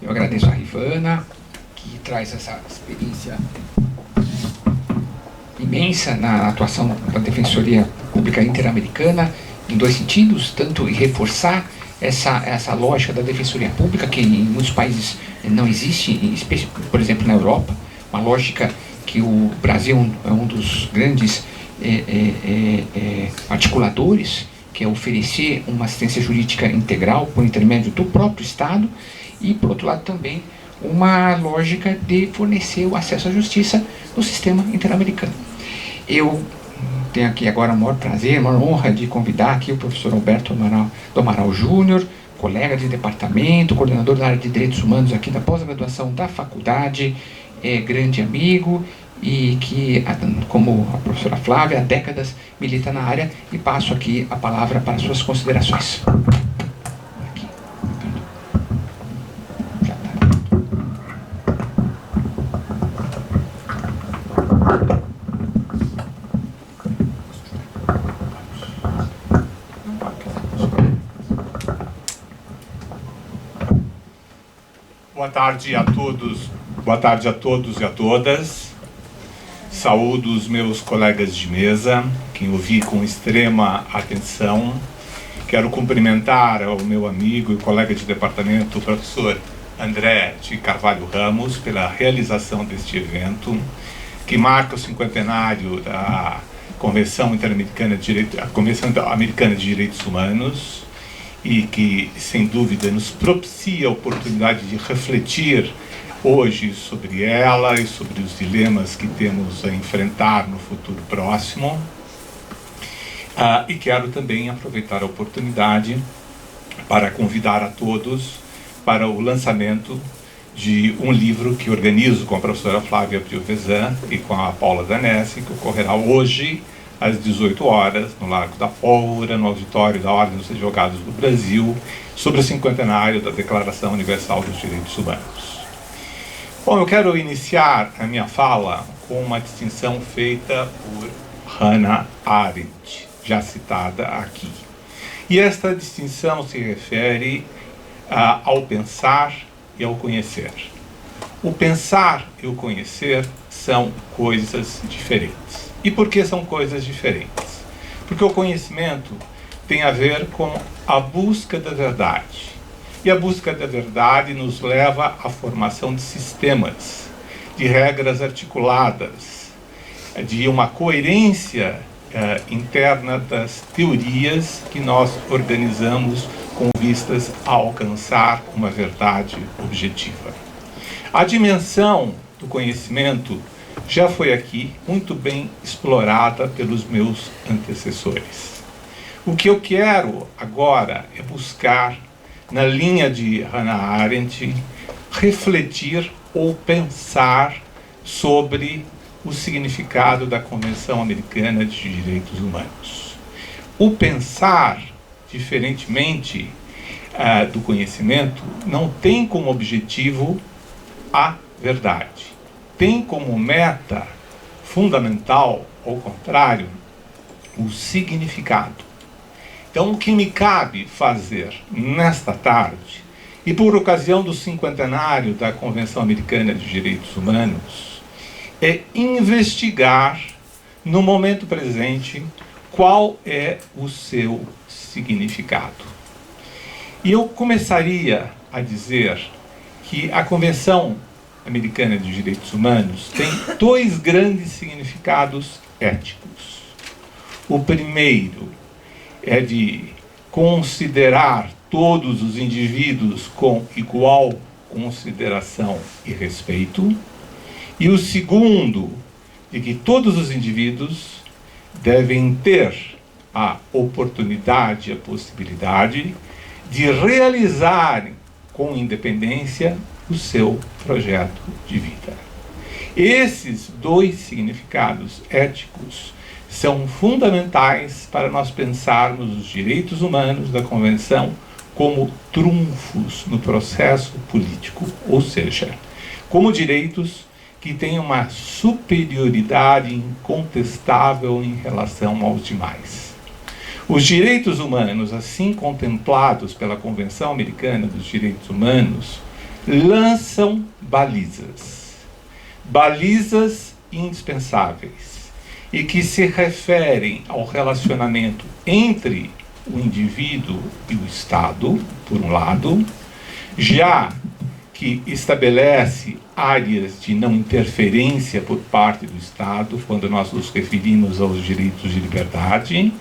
Eu agradeço a Rivana, que traz essa experiência imensa na atuação da Defensoria Pública Interamericana, em dois sentidos, tanto em reforçar essa lógica da Defensoria Pública, que em muitos países não existe, por exemplo, na Europa, uma lógica que o Brasil é um dos grandes articuladores, que é oferecer uma assistência jurídica integral por intermédio do próprio Estado, e, por outro lado, também uma lógica de fornecer o acesso à justiça no sistema interamericano. Eu tenho aqui agora o maior prazer, a maior honra de convidar aqui o professor Alberto do Amaral Júnior, colega de departamento, coordenador da área de Direitos Humanos aqui da pós-graduação da faculdade, grande amigo, e que, como a professora Flávia, há décadas milita na área, e passo aqui a palavra para suas considerações. Aqui. Já tá. Boa tarde a todos e a todas. Saúdo os meus colegas de mesa, que ouvi com extrema atenção. Quero cumprimentar o meu amigo e colega de departamento, o professor André de Carvalho Ramos, pela realização deste evento, que marca o cinquentenário da Convenção Interamericana de Direitos Humanos, e que, sem dúvida, nos propicia a oportunidade de refletir hoje sobre ela e sobre os dilemas que temos a enfrentar no futuro próximo. E quero também aproveitar a oportunidade para convidar a todos para o lançamento de um livro que organizo com a professora Flávia Piovesan e com a Paula Danesi, que ocorrerá hoje às 18 horas, no Largo da Pólvora, no auditório da Ordem dos Advogados do Brasil, sobre o cinquentenário da Declaração Universal dos Direitos Humanos. Bom, eu quero iniciar a minha fala com uma distinção feita por Hannah Arendt, já citada aqui. E esta distinção se refere ao pensar e ao conhecer. O pensar e o conhecer são coisas diferentes. E por que são coisas diferentes? Porque o conhecimento tem a ver com a busca da verdade. E a busca da verdade nos leva à formação de sistemas, de regras articuladas, de uma coerência interna das teorias que nós organizamos com vistas a alcançar uma verdade objetiva. A dimensão do conhecimento já foi aqui muito bem explorada pelos meus antecessores. O que eu quero agora é buscar, na linha de Hannah Arendt, refletir ou pensar sobre o significado da Convenção Americana de Direitos Humanos. O pensar, diferentemente do conhecimento, não tem como objetivo a verdade. Tem como meta fundamental, ao contrário, o significado. Então, o que me cabe fazer nesta tarde, e por ocasião do cinquentenário da Convenção Americana de Direitos Humanos, é investigar, no momento presente, qual é o seu significado. E eu começaria a dizer que a Convenção Americana de Direitos Humanos tem dois grandes significados éticos. O primeiro é de considerar todos os indivíduos com igual consideração e respeito, e o segundo, de que todos os indivíduos devem ter a oportunidade, a possibilidade de realizarem com independência o seu projeto de vida. Esses dois significados éticos são fundamentais para nós pensarmos os direitos humanos da Convenção como trunfos no processo político, ou seja, como direitos que tem uma superioridade incontestável em relação aos demais. Os direitos humanos, assim contemplados pela Convenção Americana dos Direitos Humanos, lançam balizas indispensáveis e que se referem ao relacionamento entre o indivíduo e o Estado, por um lado, já que estabelece áreas de não interferência por parte do Estado, quando nós nos referimos aos direitos de liberdade,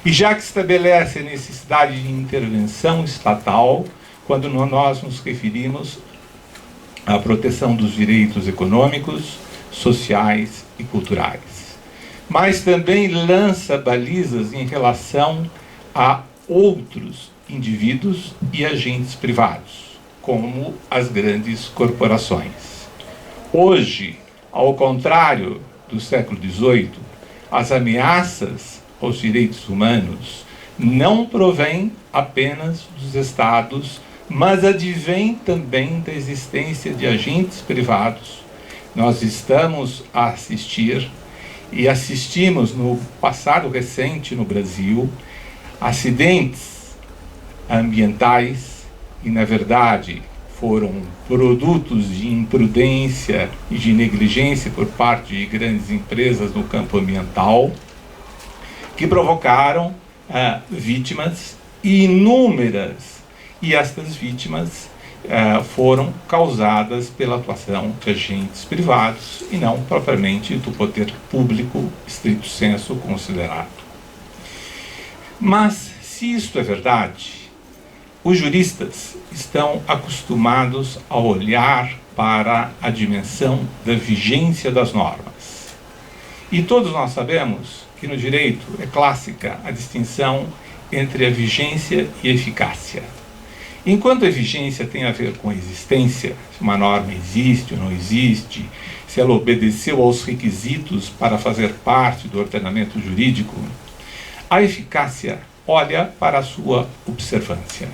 e já que estabelece a necessidade de intervenção estatal, quando nós nos referimos à proteção dos direitos econômicos, sociais e culturais. Mas também lança balizas em relação a outros indivíduos e agentes privados, como as grandes corporações. Hoje, ao contrário do século XVIII, as ameaças aos direitos humanos não provêm apenas dos Estados, mas advêm também da existência de agentes privados. Nós estamos a assistir, e assistimos no passado recente no Brasil, acidentes ambientais que, na verdade, foram produtos de imprudência e de negligência por parte de grandes empresas no campo ambiental, que provocaram vítimas inúmeras, e estas vítimas foram causadas pela atuação de agentes privados e não propriamente do poder público, estrito sensu, considerado. Mas, se isto é verdade, os juristas estão acostumados a olhar para a dimensão da vigência das normas. E todos nós sabemos que no direito é clássica a distinção entre a vigência e a eficácia. Enquanto a vigência tem a ver com a existência, se uma norma existe ou não existe, se ela obedeceu aos requisitos para fazer parte do ordenamento jurídico, a eficácia olha para a sua observância.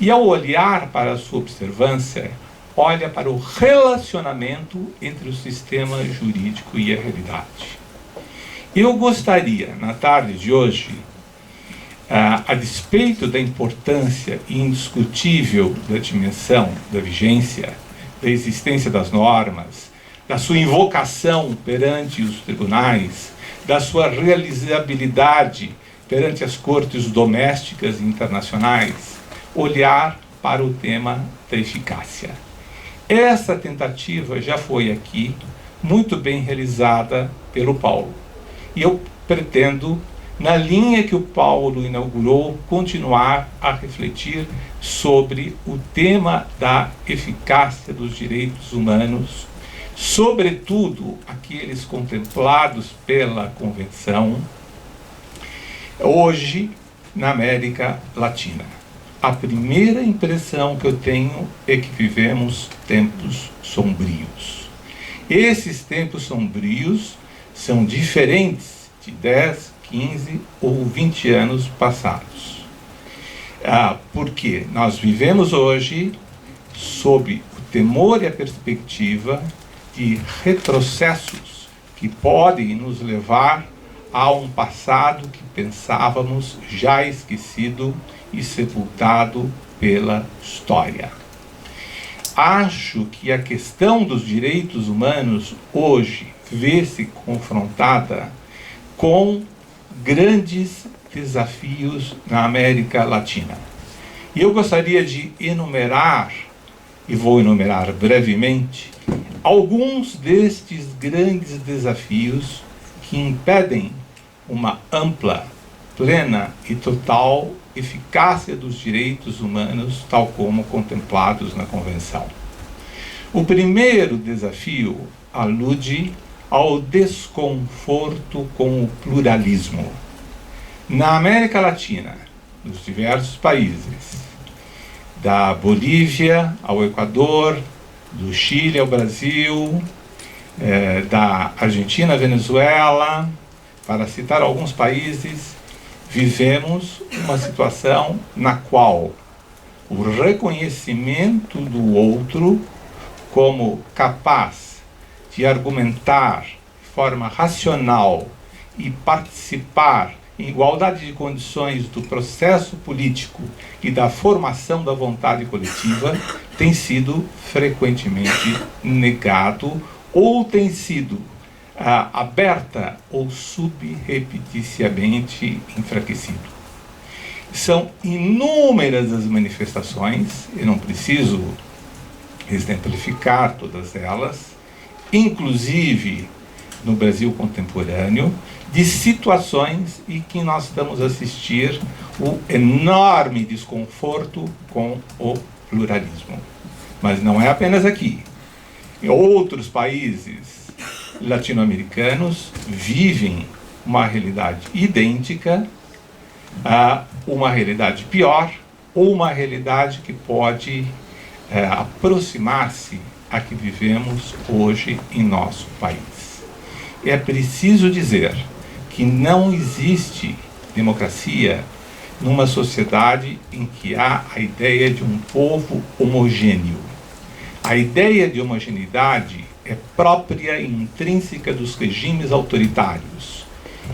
E ao olhar para a sua observância, olha para o relacionamento entre o sistema jurídico e a realidade. Eu gostaria, na tarde de hoje, a despeito da importância indiscutível da dimensão da vigência, da existência das normas, da sua invocação perante os tribunais, da sua realizabilidade perante as cortes domésticas e internacionais, olhar para o tema da eficácia. Essa tentativa já foi aqui muito bem realizada pelo Paulo. E eu pretendo, na linha que o Paulo inaugurou, continuar a refletir sobre o tema da eficácia dos direitos humanos, sobretudo aqueles contemplados pela Convenção, hoje na América Latina. A primeira impressão que eu tenho é que vivemos tempos sombrios. Esses tempos sombrios são diferentes de 10, 15 ou 20 anos passados. Porque nós vivemos hoje sob o temor e a perspectiva de retrocessos que podem nos levar a um passado que pensávamos já esquecido e sepultado pela história. Acho que a questão dos direitos humanos hoje vê-se confrontada com grandes desafios na América Latina. E eu gostaria de enumerar, e vou enumerar brevemente, alguns destes grandes desafios que impedem uma ampla, plena e total eficácia dos direitos humanos, tal como contemplados na Convenção. O primeiro desafio alude ao desconforto com o pluralismo. Na América Latina, nos diversos países, da Bolívia ao Equador, do Chile ao Brasil, da Argentina à Venezuela, para citar alguns países, vivemos uma situação na qual o reconhecimento do outro como capaz de argumentar de forma racional e participar em igualdade de condições do processo político e da formação da vontade coletiva tem sido frequentemente negado ou tem sido aberta ou subrepeticiamente enfraquecido. São inúmeras as manifestações, eu não preciso exemplificar todas elas, inclusive no Brasil contemporâneo, de situações em que nós estamos a assistir o enorme desconforto com o pluralismo. Mas não é apenas aqui. Em outros países latino-americanos vivem uma realidade idêntica, uma realidade pior, ou uma realidade que pode aproximar-se a que vivemos hoje em nosso país. É preciso dizer que não existe democracia numa sociedade em que há a ideia de um povo homogêneo. A ideia de homogeneidade é própria e intrínseca dos regimes autoritários,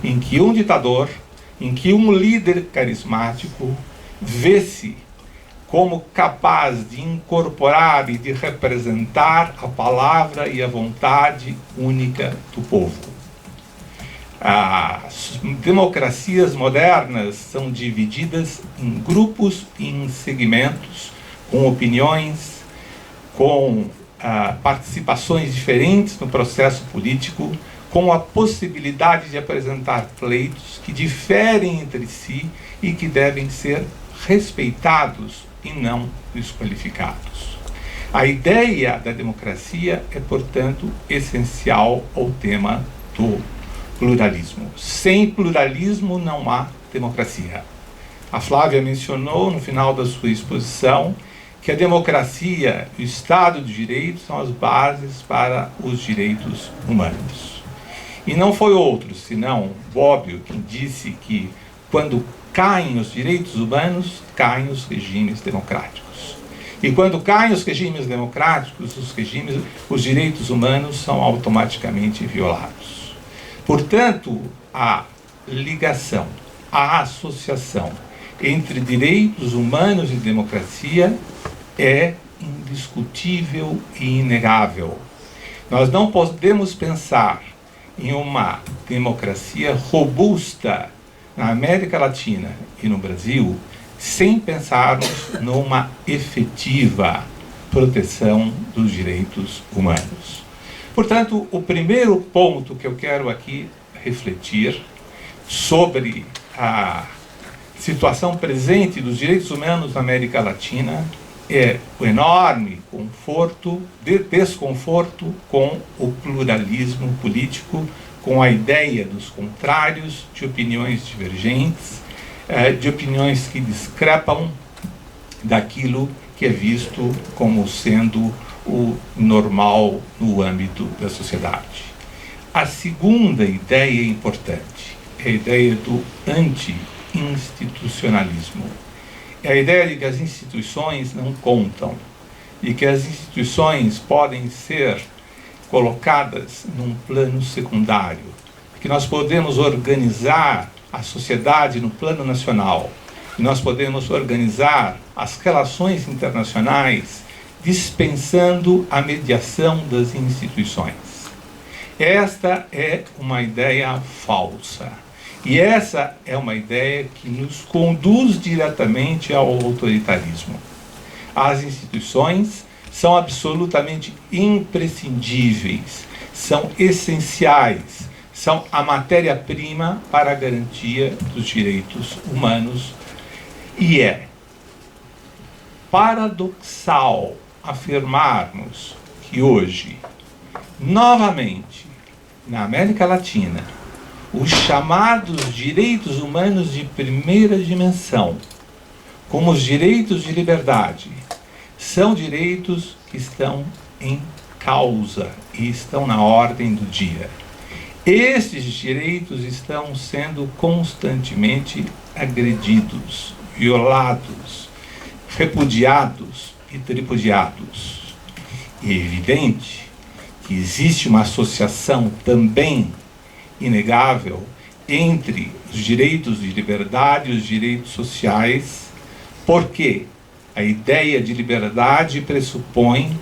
em que um ditador, em que um líder carismático vê-se como capaz de incorporar e de representar a palavra e a vontade única do povo. As democracias modernas são divididas em grupos e em segmentos, com opiniões, com participações diferentes no processo político, com a possibilidade de apresentar pleitos que diferem entre si e que devem ser respeitados e não desqualificados. A ideia da democracia é, portanto, essencial ao tema do pluralismo. Sem pluralismo não há democracia. A Flávia mencionou no final da sua exposição que a democracia e o Estado de Direito são as bases para os direitos humanos. E não foi outro, senão Bobbio, quem disse que quando caem os direitos humanos, caem os regimes democráticos. E quando caem os regimes democráticos, os direitos humanos são automaticamente violados. Portanto, a ligação, a associação entre direitos humanos e democracia é indiscutível e inegável. Nós não podemos pensar em uma democracia robusta na América Latina e no Brasil sem pensarmos numa efetiva proteção dos direitos humanos. Portanto, o primeiro ponto que eu quero aqui refletir sobre a situação presente dos direitos humanos na América Latina é o enorme desconforto com o pluralismo político, com a ideia dos contrários, de opiniões divergentes, de opiniões que discrepam daquilo que é visto como sendo o normal no âmbito da sociedade. A segunda ideia importante é a ideia do anti-institucionalismo. É a ideia de que as instituições não contam e que as instituições podem ser colocadas num plano secundário, que nós podemos organizar a sociedade no plano nacional, que nós podemos organizar as relações internacionais dispensando a mediação das instituições. Esta é uma ideia falsa. E essa é uma ideia que nos conduz diretamente ao autoritarismo. As instituições são absolutamente imprescindíveis, são essenciais, são a matéria-prima para a garantia dos direitos humanos. E é paradoxal afirmarmos que hoje, novamente, na América Latina, os chamados direitos humanos de primeira dimensão, como os direitos de liberdade, são direitos que estão em causa e estão na ordem do dia. Estes direitos estão sendo constantemente agredidos, violados, repudiados e tripudiados. É evidente que existe uma associação também inegável entre os direitos de liberdade e os direitos sociais, porque a ideia de liberdade pressupõe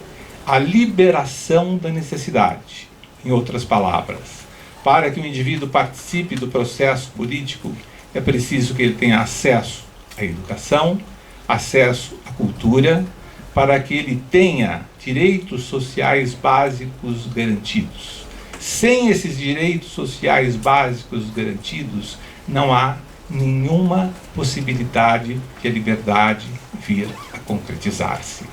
a liberação da necessidade. Em outras palavras, para que o indivíduo participe do processo político, é preciso que ele tenha acesso à educação, acesso à cultura, para que ele tenha direitos sociais básicos garantidos. Sem esses direitos sociais básicos garantidos, não há nenhuma possibilidade de a liberdade vir a concretizar-se.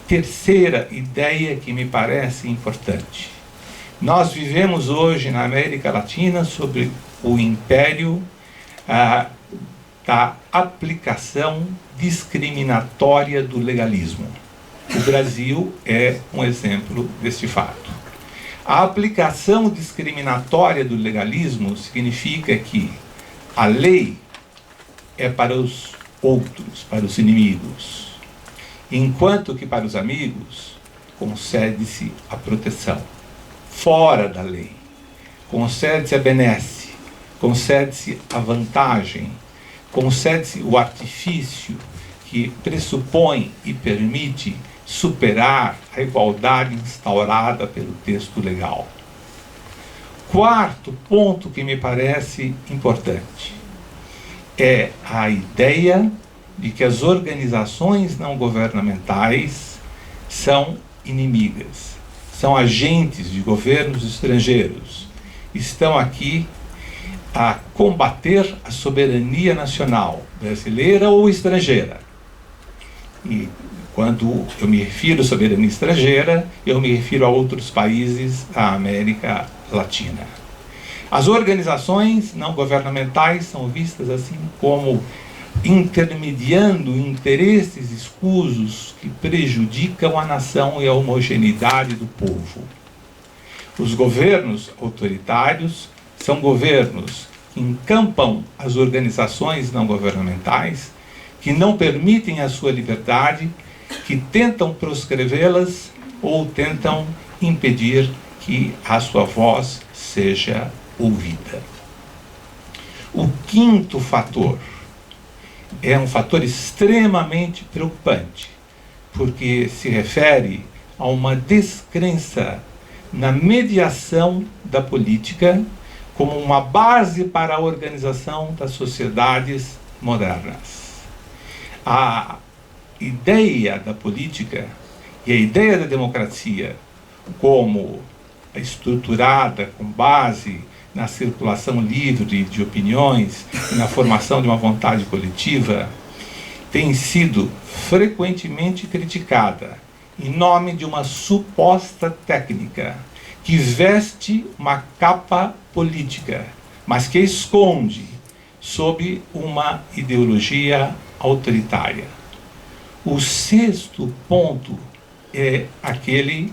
Terceira ideia que me parece importante. Nós vivemos hoje na América Latina sob o império da aplicação discriminatória do legalismo. O Brasil é um exemplo deste fato. A aplicação discriminatória do legalismo significa que a lei é para os outros, para os inimigos, enquanto que para os amigos concede-se a proteção. Fora da lei, concede-se a benesse, concede-se a vantagem, concede-se o artifício que pressupõe e permite superar a igualdade instaurada pelo texto legal. Quarto ponto que me parece importante é a ideia de que as organizações não governamentais são inimigas, são agentes de governos estrangeiros, estão aqui a combater a soberania nacional, brasileira ou estrangeira. E quando eu me refiro à soberania estrangeira, eu me refiro a outros países da América Latina. As organizações não governamentais são vistas assim como intermediando interesses escusos que prejudicam a nação e a homogeneidade do povo. Os governos autoritários são governos que encampam as organizações não governamentais, que não permitem a sua liberdade, que tentam proscrevê-las ou tentam impedir que a sua voz seja ouvida. O quinto fator é um fator extremamente preocupante, porque se refere a uma descrença na mediação da política como uma base para a organização das sociedades modernas. A ideia da política e a ideia da democracia como estruturada com base na circulação livre de opiniões e na formação de uma vontade coletiva tem sido frequentemente criticada em nome de uma suposta técnica que veste uma capa política, mas que esconde sob uma ideologia autoritária. O sexto ponto é aquele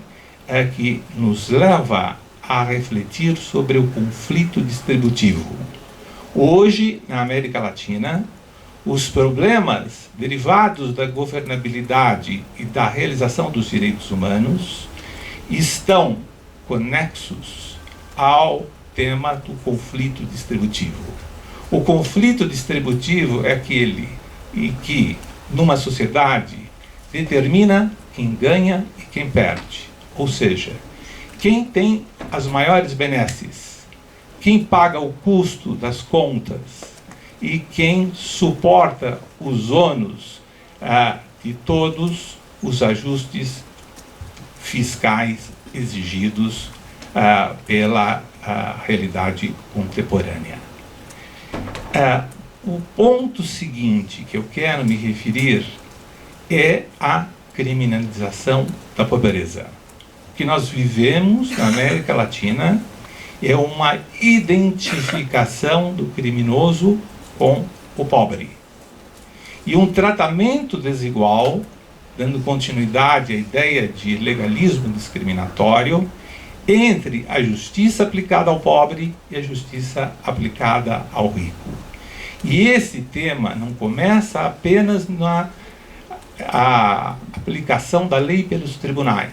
que nos leva a refletir sobre o conflito distributivo. Hoje, na América Latina, os problemas derivados da governabilidade e da realização dos direitos humanos estão conexos ao tema do conflito distributivo. O conflito distributivo é aquele em que, numa sociedade, determina quem ganha e quem perde. Ou seja, quem tem as maiores benesses, quem paga o custo das contas e quem suporta os ônus de todos os ajustes fiscais exigidos pela realidade contemporânea. O ponto seguinte que eu quero me referir é a criminalização da pobreza. O que nós vivemos na América Latina é uma identificação do criminoso com o pobre. E um tratamento desigual, dando continuidade à ideia de legalismo discriminatório, entre a justiça aplicada ao pobre e a justiça aplicada ao rico. E esse tema não começa apenas na aplicação da lei pelos tribunais.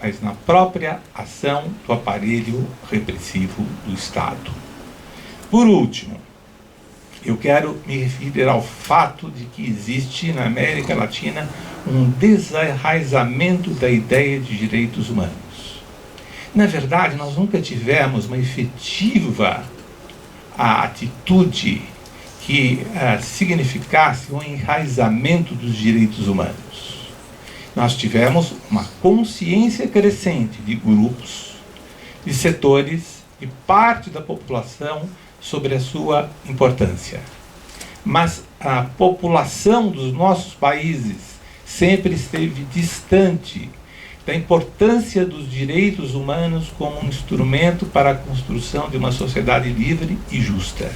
mas na própria ação do aparelho repressivo do Estado. Por último, eu quero me referir ao fato de que existe na América Latina um desarraizamento da ideia de direitos humanos. Na verdade, nós nunca tivemos uma efetiva atitude que significasse um enraizamento dos direitos humanos. Nós tivemos uma consciência crescente de grupos, de setores, de parte da população sobre a sua importância. Mas a população dos nossos países sempre esteve distante da importância dos direitos humanos como um instrumento para a construção de uma sociedade livre e justa.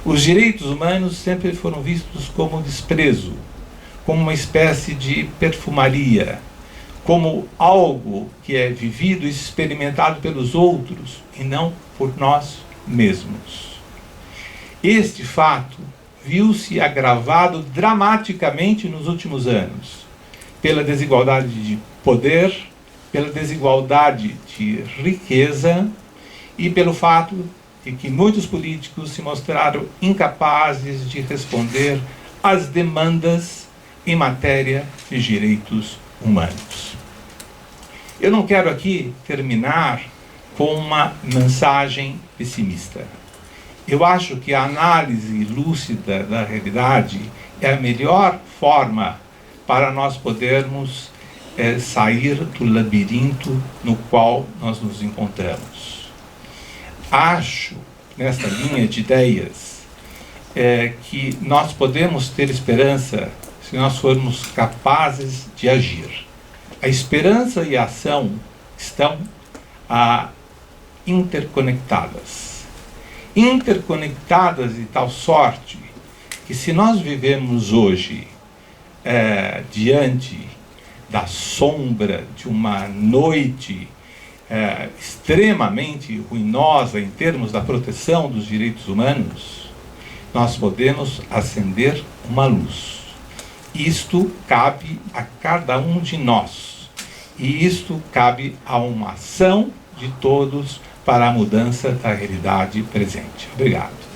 Os direitos humanos sempre foram vistos como desprezo, como uma espécie de perfumaria, como algo que é vivido e experimentado pelos outros e não por nós mesmos. Este fato viu-se agravado dramaticamente nos últimos anos, pela desigualdade de poder, pela desigualdade de riqueza e pelo fato de que muitos políticos se mostraram incapazes de responder às demandas em matéria de direitos humanos. Eu não quero aqui terminar com uma mensagem pessimista. Eu acho que a análise lúcida da realidade é a melhor forma para nós podermos sair do labirinto no qual nós nos encontramos. Acho, nesta linha de ideias, que nós podemos ter esperança se nós formos capazes de agir. A esperança e a ação estão interconectadas. Interconectadas de tal sorte que, se nós vivemos hoje diante da sombra de uma noite extremamente ruinosa em termos da proteção dos direitos humanos, nós podemos acender uma luz. Isto cabe a cada um de nós. E isto cabe a uma ação de todos para a mudança da realidade presente. Obrigado.